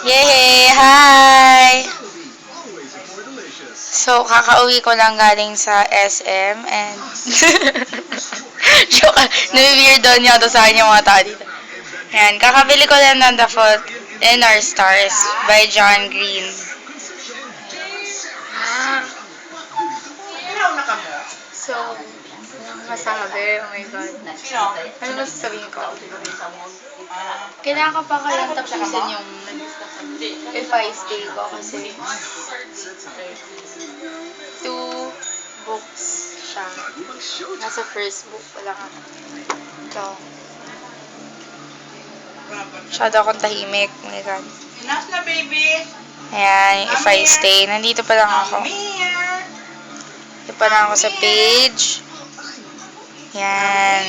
Yay! Hi! So, kakauwi ko lang galing sa SM and joke, nami-weird doon yata sa akin yung mga tao dito. Ayan, kakabili ko lang ng The Fault in Our Stars by John Green. So, anong masabi? Oh my God. Ano masasabihin ko? Kailangan ko pa kayang tapusin yung if I stay ko kasi 2 books siya. Nasa first book pa lang ako. Ito. Masyado akong tahimik. Oh my God. Enough na, baby. Ayan, if I stay. Nandito pa lang ako. Dito pa lang ako sa page. Yan.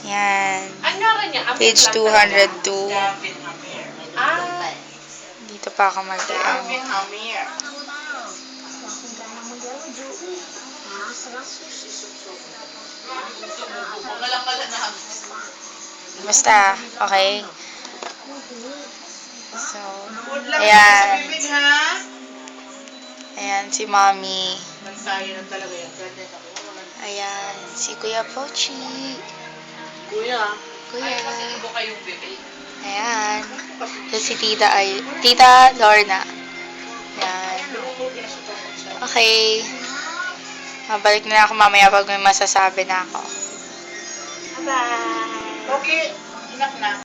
Yan. Page 202. Dito pa ako mag-end. Basta, okay? So, ayan. Ayan, si Mommy. Ayan, si Kuya Pochi. Kuya. Ayan. Si Tita Lorna. Ayan. Okay. Mabalik na ako mamaya pag may masasabi na ako. Bye. Okay, enough na.